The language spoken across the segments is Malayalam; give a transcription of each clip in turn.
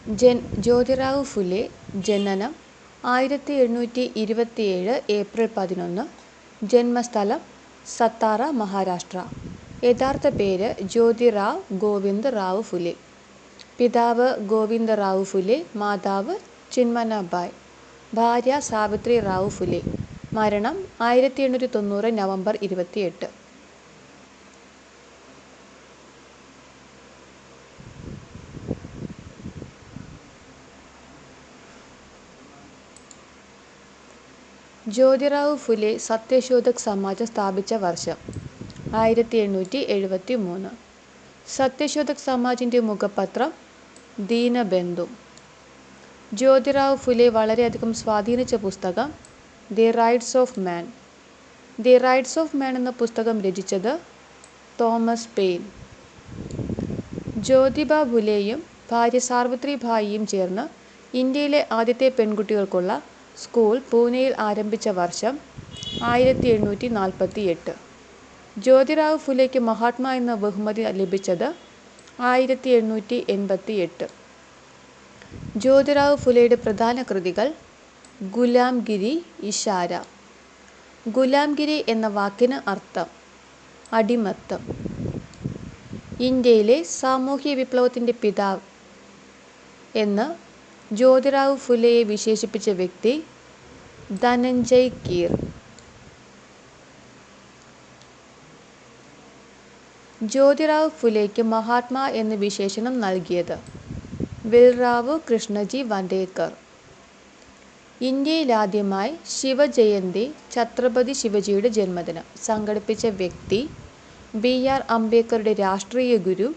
ജ്യോതിറാവു ഫുലെ ജനനം 1727 ഏപ്രിൽ 11. ജന്മസ്ഥലം സത്താറ, മഹാരാഷ്ട്ര. യഥാർത്ഥ പേര് ജ്യോതിറാവ് ഗോവിന്ദ് റാവു ഫുലെ. പിതാവ് ഗോവിന്ദ് റാവു ഫുലെ, മാതാവ് ചിന്മയാബായ്. ഭാര്യ സാവിത്രി റാവു ഫുലെ. മരണം 1890 നവംബർ 28. ജ്യോതിറാവു ഫുലെ സത്യശോധക് സമാജം സ്ഥാപിച്ച വർഷം 1873. സത്യശോധക് സമാജിൻ്റെ മുഖപത്രം ദീനബന്ധു. ജ്യോതിറാവു ഫുലെ വളരെയധികം സ്വാധീനിച്ച പുസ്തകം the rights of man. The rights of മാൻ എന്ന പുസ്തകം രചിച്ചത് തോമസ് പെയിൻ. ജ്യോതിബ ഫുലെയും ഭാര്യ സാവിത്രി ഭായിയും ചേർന്ന് ഇന്ത്യയിലെ ആദ്യത്തെ പെൺകുട്ടികൾക്കുള്ള സ്കൂൾ പൂനെയിൽ ആരംഭിച്ച വർഷം 1748. ജ്യോതിറാവു ഫുലെയ്ക്ക് മഹാത്മാ എന്ന ബഹുമതി ലഭിച്ചത് 1888. ജ്യോതിറാവു ഫുലെയുടെ പ്രധാന കൃതികൾ ഗുലാംഗിരി, ഇഷാര. ഗുലാംഗിരി എന്ന വാക്കിന് അർത്ഥം അടിമത്തം. ഇന്ത്യയിലെ സാമൂഹ്യ വിപ്ലവത്തിൻ്റെ പിതാവ് എന്ന് ജ്യോതിറാവു ഫുലെയെ വിശേഷിപ്പിച്ച വ്യക്തി ധനഞ്ജയ് കീർ. ജ്യോതിറാവു ഫുലെയ്ക്ക് മഹാത്മാ എന്ന് വിശേഷണം നൽകിയത് വിൽറാവു കൃഷ്ണജി വണ്ടേക്കർ. ഇന്ത്യയിലാദ്യമായി ശിവജയന്തി, ഛത്രപതി ശിവജിയുടെ ജന്മദിനം സംഘടിപ്പിച്ച വ്യക്തി BR അംബേദ്കറുടെ രാഷ്ട്രീയ ഗുരു,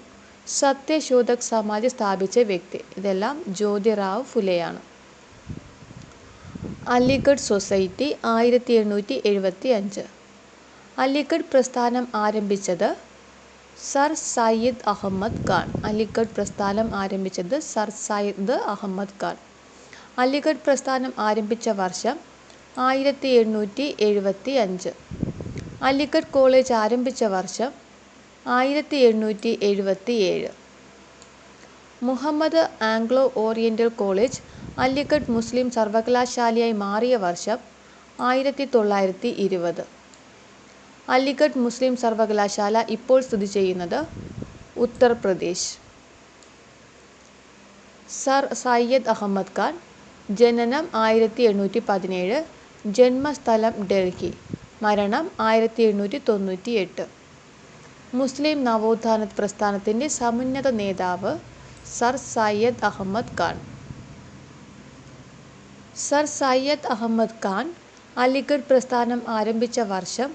സത്യശോധക് സമാജ് സ്ഥാപിച്ച വ്യക്തി. ഇതെല്ലാം ജ്യോതിറാവു ഫുലെയാണ്. അലിഗഡ് സൊസൈറ്റി 1875. അലിഗഡ് പ്രസ്ഥാനം ആരംഭിച്ചത് സർ സയ്യിദ് അഹമ്മദ് ഖാൻ. അലിഗഡ് പ്രസ്ഥാനം ആരംഭിച്ചത് സർ സയ്യിദ് അഹമ്മദ് ഖാൻ. അലിഗഡ് പ്രസ്ഥാനം ആരംഭിച്ച വർഷം 1875. അലിഗഡ് കോളേജ് ആരംഭിച്ച വർഷം 1877. Muhammad Anglo Oriental College Aligarh Muslim സർവകലാശാലയായി മാറിയ വർഷം 1920. അലിഗഡ് മുസ്ലിം സർവകലാശാല ഇപ്പോൾ സ്ഥിതി ചെയ്യുന്നത് ഉത്തർപ്രദേശ്. സർ സയ്യിദ് അഹമ്മദ് ഖാൻ. ജനനം 1817. ജന്മസ്ഥലം ഡൽഹി. മരണം 1898. മുസ്ലിം നവോത്ഥാന പ്രസ്ഥാനത്തിൻ്റെ സമുന്നത നേതാവ് സർ സയ്യിദ് അഹമ്മദ് ഖാൻ. സർ സയ്യിദ് അഹമ്മദ് ഖാൻ അലിഗഡ് പ്രസ്ഥാനം ആരംഭിച്ച വർഷം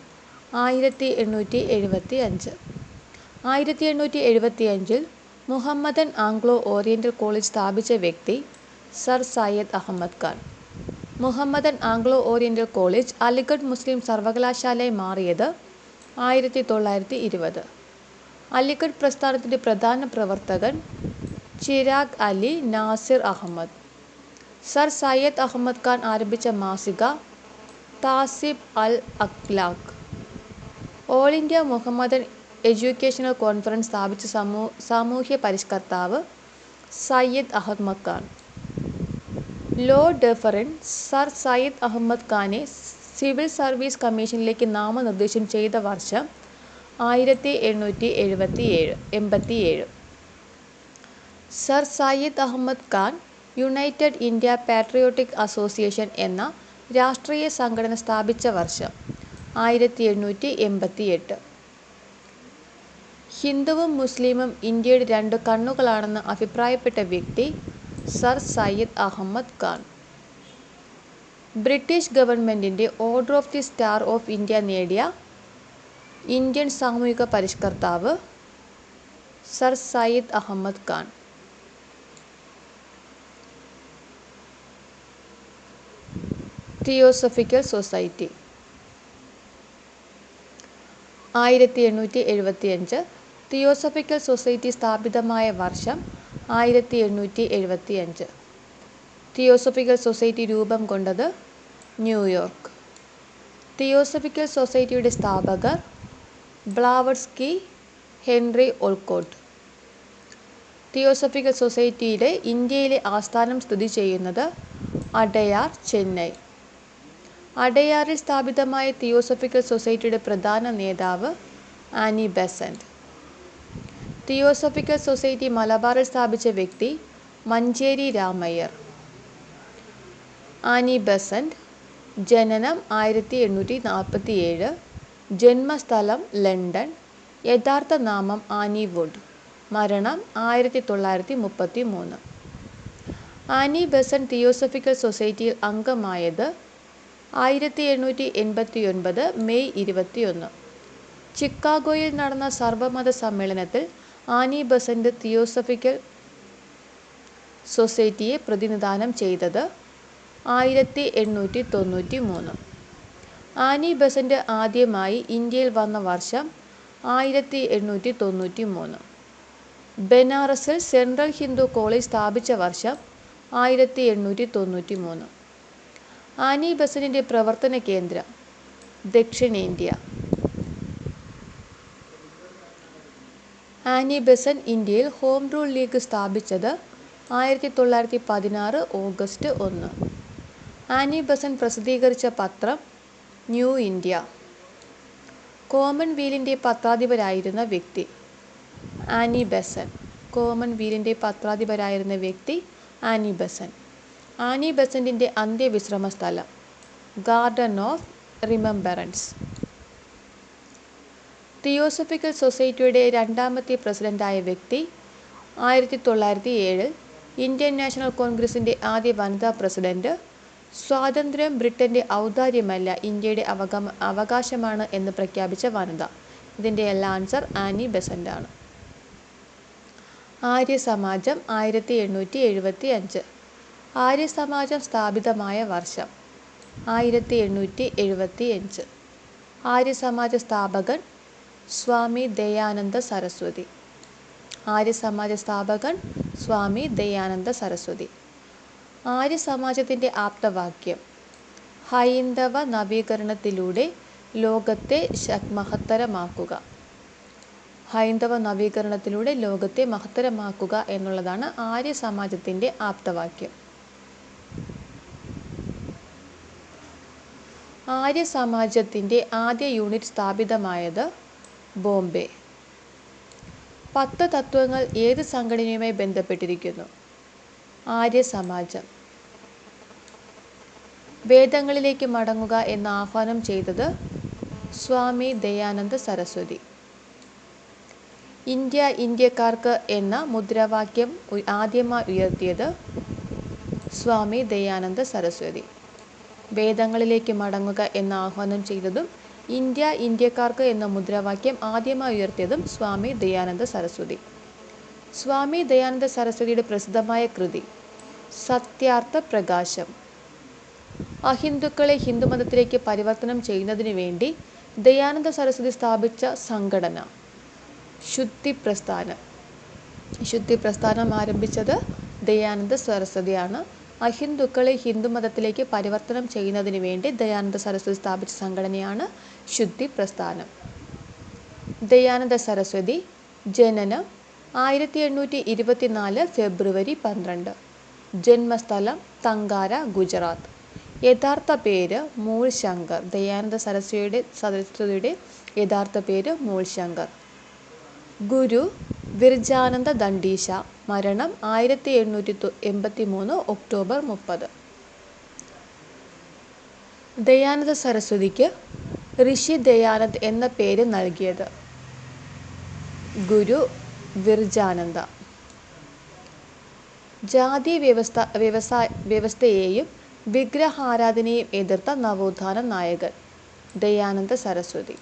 1875. 1875 മുഹമ്മദൻ ആംഗ്ലോ ഓറിയൻ്റൽ കോളേജ് സ്ഥാപിച്ച വ്യക്തി Sir Syed Ahmed Khan. Muhammadan Anglo Oriental College Aligarh Muslim സർവകലാശാലയായി മാറിയത് 1920. അലിഗഡ് പ്രസ്ഥാനത്തിൻ്റെ പ്രധാന പ്രവർത്തകൻ ചിരാഗ് അലി നാസിർ അഹമ്മദ്. സർ സയ്യിദ് അഹമ്മദ് ഖാൻ ആരംഭിച്ച മാസിക Tahzib al Akhlaq. All India Muhammadan Educational Conference സ്ഥാപിച്ച സാമൂഹ്യ പരിഷ്കർത്താവ് Syed Ahmed Khan. Lord Dufferin Sir Syed Ahmed ഖാനെ സിവിൽ സർവീസ് കമ്മീഷനിലേക്ക് നാമനിർദ്ദേശം ചെയ്ത വർഷം 1887. Sir Syed Ahmed Khan United India Patriotic Association എന്ന രാഷ്ട്രീയ സംഘടന സ്ഥാപിച്ച വർഷം 1888. ഹിന്ദുവും മുസ്ലിമും ഇന്ത്യയുടെ രണ്ട് കണ്ണുകളാണെന്ന് അഭിപ്രായപ്പെട്ട വ്യക്തി സർ സയ്യിദ് അഹമ്മദ് ഖാൻ. ബ്രിട്ടീഷ് ഗവൺമെൻറ്റിൻ്റെ Order of the Star of India നേടിയ ഇന്ത്യൻ സാമൂഹിക പരിഷ്കർത്താവ് Sir Syed Ahmed Khan. Theosophical Society 1875. Theosophical Society സ്ഥാപിതമായ വർഷം 1875. തിയോസഫിക്കൽ സൊസൈറ്റി രൂപം കൊണ്ടത് ന്യൂയോർക്ക്. തിയോസഫിക്കൽ സൊസൈറ്റിയുടെ സ്ഥാപകർ ബ്ലാവറ്റ്സ്കി, ഹെൻറി ഒൾക്കോട്ട്. തിയോസഫിക്കൽ സൊസൈറ്റിയുടെ ഇന്ത്യയിലെ ആസ്ഥാനം സ്ഥിതി ചെയ്യുന്നത് അടയാർ, ചെന്നൈ. അടയാറിൽ സ്ഥാപിതമായ തിയോസഫിക്കൽ സൊസൈറ്റിയുടെ പ്രധാന നേതാവ് ആനി ബെസന്റ്. തിയോസഫിക്കൽ സൊസൈറ്റി മലബാറിൽ സ്ഥാപിച്ച വ്യക്തി മഞ്ചേരി രാമയ്യർ. ആനി ബെസന്റ് ജനനം 1847, ജന്മസ്ഥലം ലണ്ടൻ, യഥാർത്ഥ നാമം ആനി വുഡ്, മരണം 1933. ആനി ബെസന്റ് തിയോസഫിക്കൽ സൊസൈറ്റിയിൽ അംഗമായത് 1889 മെയ് 21. ചിക്കാഗോയിൽ നടന്ന സർവമത സമ്മേളനത്തിൽ ആനി ബെസന്റ് തിയോസഫിക്കൽ സൊസൈറ്റിയെ പ്രതിനിധാനം ചെയ്തത് 1893. ആനി ബെസന്റ് ആദ്യമായി ഇന്ത്യയിൽ വന്ന വർഷം 1893. ബനാറസിൽ സെൻട്രൽ ഹിന്ദു കോളേജ് സ്ഥാപിച്ച വർഷം 1893. ആനി ബെസന്റിൻ്റെ പ്രവർത്തന കേന്ദ്രം ദക്ഷിണേന്ത്യ. ആനി ബെസന്റ് ഇന്ത്യയിൽ ഹോം റൂൾ ലീഗ് സ്ഥാപിച്ചത് 1916 ഓഗസ്റ്റ് 1. ആനി ബെസന്റ് പ്രസിദ്ധീകരിച്ച പത്രം ന്യൂ ഇന്ത്യ. കോമൺവെൽത്തിൻ്റെ പത്രാധിപരായിരുന്ന വ്യക്തി ആനി ബെസന്റ്. കോമൺവെൽത്തിൻ്റെ പത്രാധിപരായിരുന്ന വ്യക്തി ആനി ബെസന്റ്. ആനി ബെസന്റിൻ്റെ അന്ത്യവിശ്രമ സ്ഥലം ഗാർഡൻ ഓഫ് റിമംബറൻസ്. തിയോസഫിക്കൽ സൊസൈറ്റിയുടെ രണ്ടാമത്തെ പ്രസിഡന്റായ വ്യക്തി 1907 ഇന്ത്യൻ നാഷണൽ കോൺഗ്രസിൻ്റെ ആദ്യ വനിതാ പ്രസിഡന്റ്. സ്വാതന്ത്ര്യം ബ്രിട്ടൻ്റെ ഔദാര്യമല്ല, ഇന്ത്യയുടെ അവകാശമാണ് എന്ന് പ്രഖ്യാപിച്ച വനിത. ഇതിൻ്റെ എല്ലാ ആൻസർ ആനി ബെസന്റ് ആണ്. ആര്യസമാജം 1875. ആര്യസമാജം സ്ഥാപിതമായ വർഷം 1875. ആര്യസമാജ സ്ഥാപകൻ സ്വാമി ദയാനന്ദ സരസ്വതി. ആര്യസമാജ സ്ഥാപകൻ സ്വാമി ദയാനന്ദ സരസ്വതി. ആര്യസമാജത്തിൻ്റെ ആപ്തവാക്യം ഹൈന്ദവ നവീകരണത്തിലൂടെ ലോകത്തെ മഹത്തരമാക്കുക. ഹൈന്ദവ നവീകരണത്തിലൂടെ ലോകത്തെ മഹത്തരമാക്കുക എന്നുള്ളതാണ് ആര്യസമാജത്തിൻ്റെ ആപ്തവാക്യം. ആര്യസമാജത്തിൻ്റെ ആദ്യ യൂണിറ്റ് സ്ഥാപിതമായത് ബോംബെ. 10 തത്വങ്ങൾ ഏത് സംഘടനയുമായി ബന്ധപ്പെട്ടിരിക്കുന്നു? ആര്യസമാജം. വേദങ്ങളിലേക്ക് മടങ്ങുക എന്ന് ആഹ്വാനം ചെയ്തത് സ്വാമി ദയാനന്ദ സരസ്വതി. ഇന്ത്യ ഇന്ത്യക്കാർക്ക് എന്ന മുദ്രാവാക്യം ആദ്യമായി ഉയർത്തിയത് സ്വാമി ദയാനന്ദ സരസ്വതി. വേദങ്ങളിലേക്ക് മടങ്ങുക എന്ന് ആഹ്വാനം ചെയ്തതും ഇന്ത്യ ഇന്ത്യക്കാർക്ക് എന്ന മുദ്രാവാക്യം ആദ്യമായി ഉയർത്തിയതും സ്വാമി ദയാനന്ദ സരസ്വതി. സ്വാമി ദയാനന്ദ സരസ്വതിയുടെ പ്രസിദ്ധമായ കൃതി സത്യാർത്ഥ പ്രകാശം. അഹിന്ദുക്കളെ ഹിന്ദുമതത്തിലേക്ക് പരിവർത്തനം ചെയ്യുന്നതിന് വേണ്ടി ദയാനന്ദ സരസ്വതി സ്ഥാപിച്ച സംഘടന ശുദ്ധി പ്രസ്ഥാനം. ശുദ്ധി പ്രസ്ഥാനം ആരംഭിച്ചത് ദയാനന്ദ സരസ്വതിയാണ്. അഹിന്ദുക്കളെ ഹിന്ദുമതത്തിലേക്ക് പരിവർത്തനം ചെയ്യുന്നതിന് വേണ്ടി ദയാനന്ദ സരസ്വതി സ്ഥാപിച്ച സംഘടനയാണ് ശുദ്ധി പ്രസ്ഥാനം. ദയാനന്ദ സരസ്വതി ജനനം 1824 ഫെബ്രുവരി 12. ജന്മസ്ഥലം തങ്കാര, ഗുജറാത്ത്. യഥാർത്ഥ പേര് മൂൾശങ്കർ. ദയാനന്ദ സരസ്വതിയുടെ യഥാർത്ഥ പേര് മൂൾശങ്കർ. ഗുരു വിർജാനന്ദ ദണ്ഡീശ. മരണം 1883 ഒക്ടോബർ 30. ദയാനന്ദ സരസ്വതിക്ക് ഋഷി ദയാനന്ദ് എന്ന പേര് നൽകിയത് ഗുരു വിർജാനന്ദ. ജാതി വ്യവസ്ഥയെയും വിഗ്രഹാരാധനയെയും എതിർത്ത നവോത്ഥാന നായകൻ ദയാനന്ദ സരസ്വതി.